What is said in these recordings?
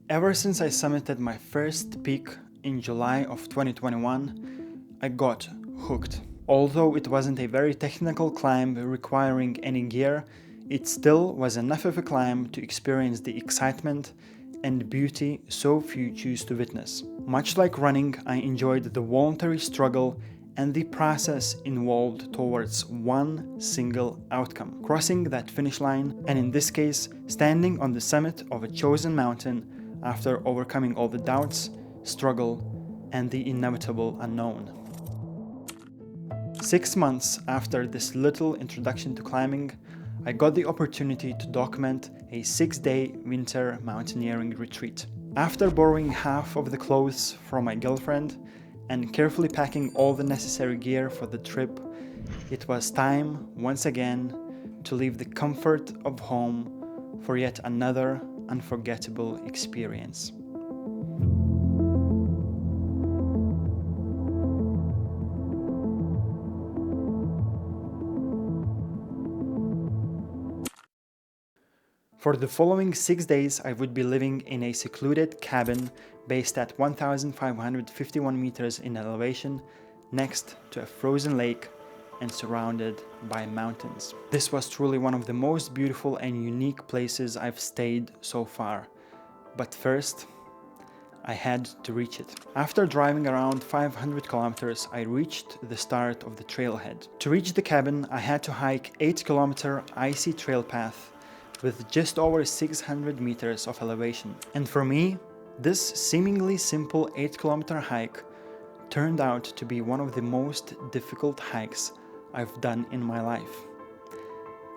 Ever since I summited my first peak in July of 2021, I got hooked. Although it wasn't a very technical climb requiring any gear, it still was enough of a climb to experience the excitement and beauty so few choose to witness. Much like running, I enjoyed the voluntary struggle and the process involved towards one single outcome, crossing that finish line, and in this case, standing on the summit of a chosen mountain after overcoming all the doubts, struggle, and the inevitable unknown. 6 months after this little introduction to climbing, I got the opportunity to document a 6-day winter mountaineering retreat. After borrowing half of the clothes from my girlfriend and carefully packing all the necessary gear for the trip, it was time once again to leave the comfort of home for yet another unforgettable experience. For the following 6 days, I would be living in a secluded cabin based at 1,551 meters in elevation, next to a frozen lake and surrounded by mountains. This was truly one of the most beautiful and unique places I've stayed so far. But first, I had to reach it. After driving around 500 kilometers, I reached the start of the trailhead. To reach the cabin, I had to hike 8-kilometer icy trail path with just over 600 meters of elevation. And for me, this seemingly simple 8-kilometer hike turned out to be one of the most difficult hikes I've done in my life.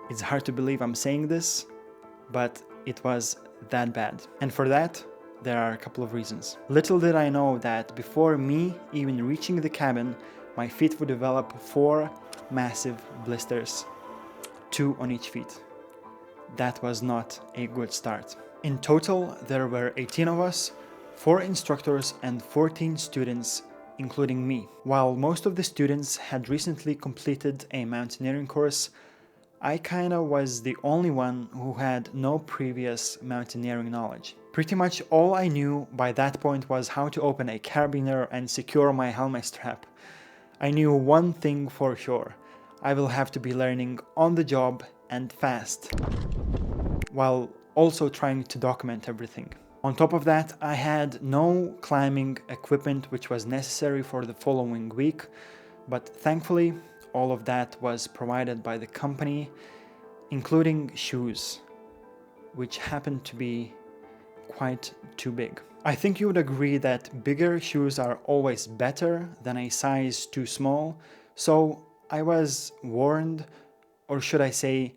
It's hard to believe I'm saying this, but it was that bad. And for that, there are a couple of reasons. Little did I know that before me even reaching the cabin, my feet would develop 4 massive blisters, 2 on each feet. That was not a good start. In total, there were 18 of us, 4 instructors and 14 students, including me. While most of the students had recently completed a mountaineering course, I kinda was the only one who had no previous mountaineering knowledge. Pretty much all I knew by that point was how to open a carabiner and secure my helmet strap. I knew one thing for sure: I will have to be learning on the job and fast, while also trying to document everything. On top of that, I had no climbing equipment which was necessary for the following week, but thankfully all of that was provided by the company, including shoes, which happened to be quite too big. I think you would agree that bigger shoes are always better than a size too small, so I was warned, or should I say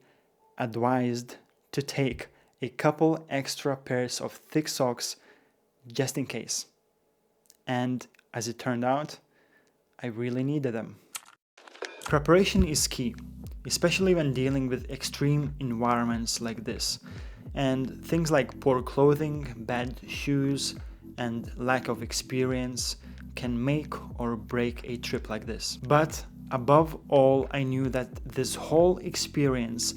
advised, to take a couple extra pairs of thick socks just in case. And as it turned out, I really needed them. Preparation is key, especially when dealing with extreme environments like this, and things like poor clothing, bad shoes, and lack of experience can make or break a trip like this. But above all, I knew that this whole experience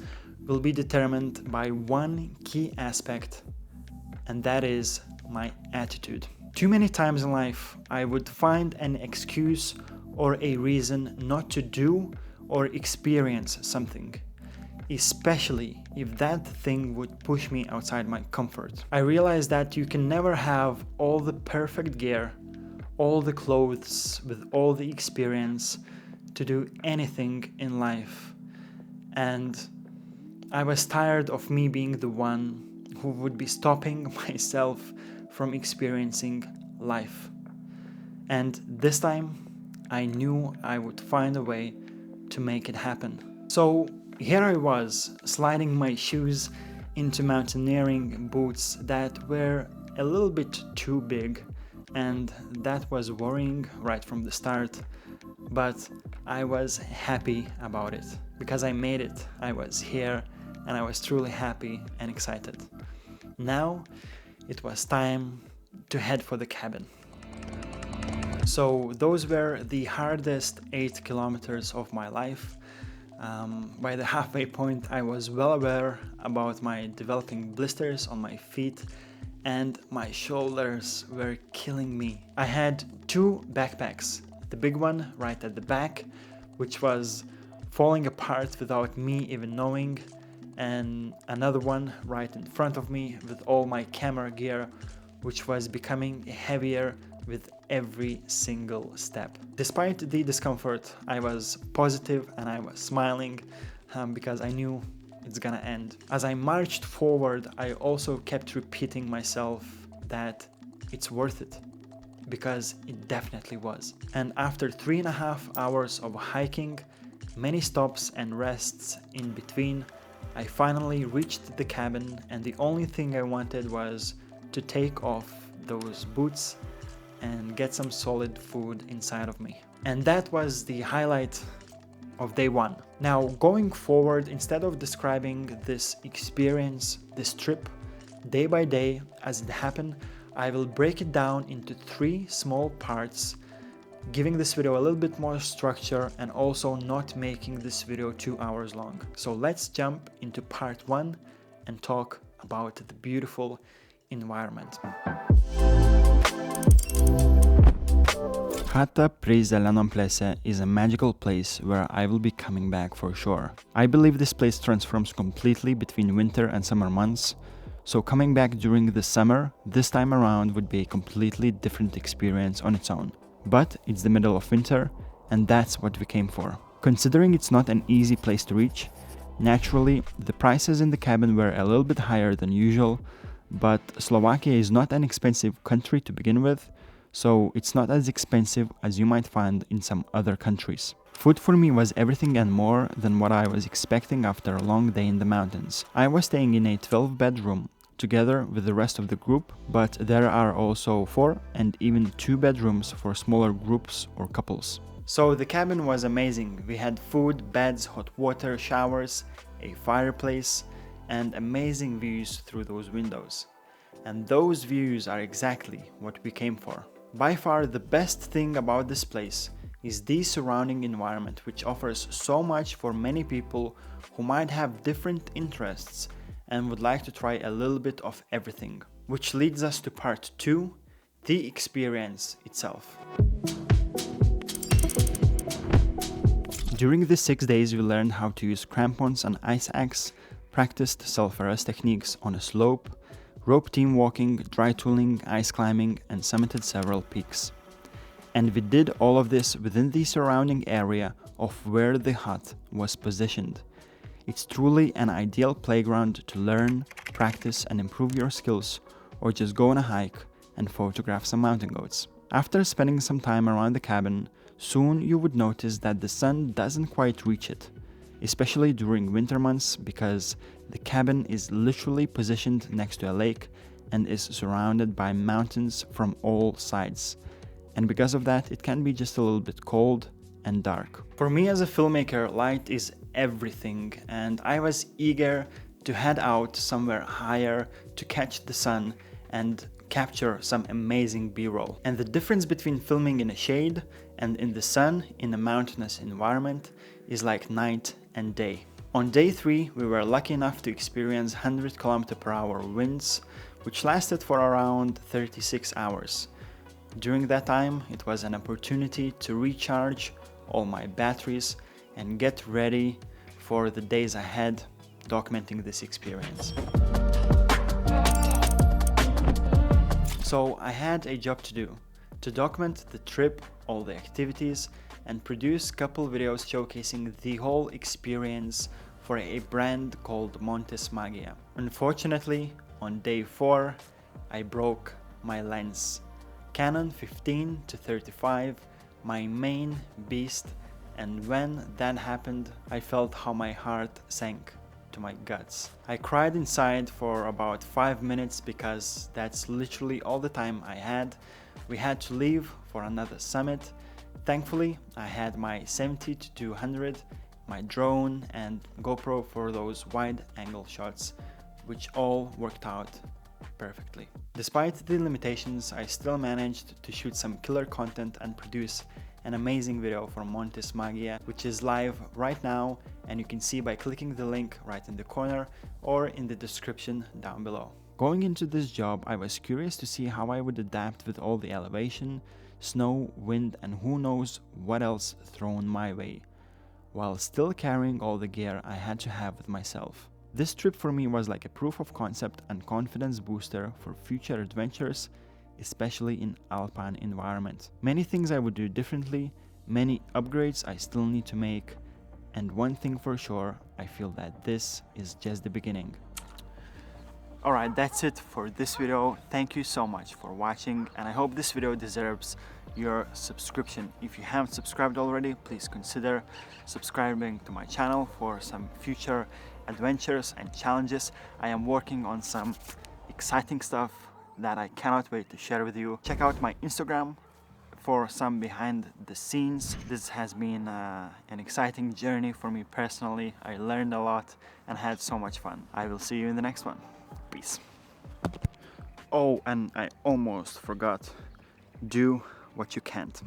will be determined by one key aspect, and that is my attitude. Too many times in life, I would find an excuse or a reason not to do or experience something, especially if that thing would push me outside my comfort. I realized that you can never have all the perfect gear, all the clothes, with all the experience to do anything in life. And I was tired of me being the one who would be stopping myself from experiencing life. And this time, I knew I would find a way to make it happen. So here I was, sliding my shoes into mountaineering boots that were a little bit too big, and that was worrying right from the start. But I was happy about it, because I made it. I was here, and I was truly happy and excited. Now it was time to head for the cabin. So those were the hardest 8 kilometers of my life. By the halfway point, I was well aware about my developing blisters on my feet and my shoulders were killing me. I had two backpacks, the big one right at the back, which was falling apart without me even knowing, and another one right in front of me with all my camera gear, which was becoming heavier with every single step. Despite the discomfort, I was positive and I was smiling because I knew it's gonna end. As I marched forward, I also kept repeating myself that it's worth it, because it definitely was. And after 3.5 hours of hiking, many stops and rests in between, I finally reached the cabin, and the only thing I wanted was to take off those boots and get some solid food inside of me. And that was the highlight of day one. Now, going forward, instead of describing this experience, this trip, day by day as it happened, I will break it down into 3 small parts, giving this video a little bit more structure and also not making this video 2 hours long. So let's jump into part 1 and talk about the beautiful environment. Chata pri Zelenom plese is a magical place where I will be coming back for sure. I believe this place transforms completely between winter and summer months, so coming back during the summer this time around would be a completely different experience on its own. But it's the middle of winter, and that's what we came for. Considering it's not an easy place to reach, naturally the prices in the cabin were a little bit higher than usual, but Slovakia is not an expensive country to begin with, so it's not as expensive as you might find in some other countries. Food for me was everything and more than what I was expecting after a long day in the mountains. I was staying in a 12-bed room together with the rest of the group, but there are also 4 and even 2 bedrooms for smaller groups or couples. So the cabin was amazing. We had food, beds, hot water, showers, a fireplace, and amazing views through those windows. And those views are exactly what we came for. By far the best thing about this place is the surrounding environment, which offers so much for many people who might have different interests and would like to try a little bit of everything. Which leads us to part 2, the experience itself. During the 6 days we learned how to use crampons and ice axe, practiced self-arrest techniques on a slope, rope team walking, dry tooling, ice climbing, and summited several peaks. And we did all of this within the surrounding area of where the hut was positioned. It's truly an ideal playground to learn, practice, and improve your skills, or just go on a hike and photograph some mountain goats. After spending some time around the cabin, soon you would notice that the sun doesn't quite reach it, especially during winter months, because the cabin is literally positioned next to a lake and is surrounded by mountains from all sides. And because of that, it can be just a little bit cold and dark. For me as a filmmaker, light is everything, and I was eager to head out somewhere higher to catch the sun and capture some amazing B-roll. And the difference between filming in a shade and in the sun in a mountainous environment is like night and day. On day 3, we were lucky enough to experience 100 km/h winds, which lasted for around 36 hours. During that time, it was an opportunity to recharge all my batteries and get ready for the days ahead, documenting this experience. So I had a job to do, to document the trip, all the activities, and produce a couple videos showcasing the whole experience for a brand called Montis Magia. Unfortunately, on day 4, I broke my lens. Canon 15-35, my main beast, and when that happened, I felt how my heart sank to my guts. I cried inside for about 5 minutes because that's literally all the time I had. We had to leave for another summit. Thankfully, I had my 70-200, my drone and GoPro for those wide angle shots, which all worked out perfectly. Despite the limitations, I still managed to shoot some killer content and produce an amazing video for Montis Magia, which is live right now, and you can see by clicking the link right in the corner or in the description down below. Going into this job, I was curious to see how I would adapt with all the elevation, snow, wind, and who knows what else thrown my way, while still carrying all the gear I had to have with myself. This trip for me was like a proof of concept and confidence booster for future adventures, especially in alpine environment. Many things I would do differently, many upgrades I still need to make, and one thing for sure, I feel that this is just the beginning. Alright, that's it for this video. Thank you so much for watching, and I hope this video deserves your subscription. If you haven't subscribed already, please consider subscribing to my channel for some future adventures and challenges. I am working on some exciting stuff that I cannot wait to share with you. Check out my Instagram for some behind the scenes. This has been an exciting journey for me personally. I learned a lot and had so much fun. I will see you in the next one. Peace. Oh, and I almost forgot. Do what you can't.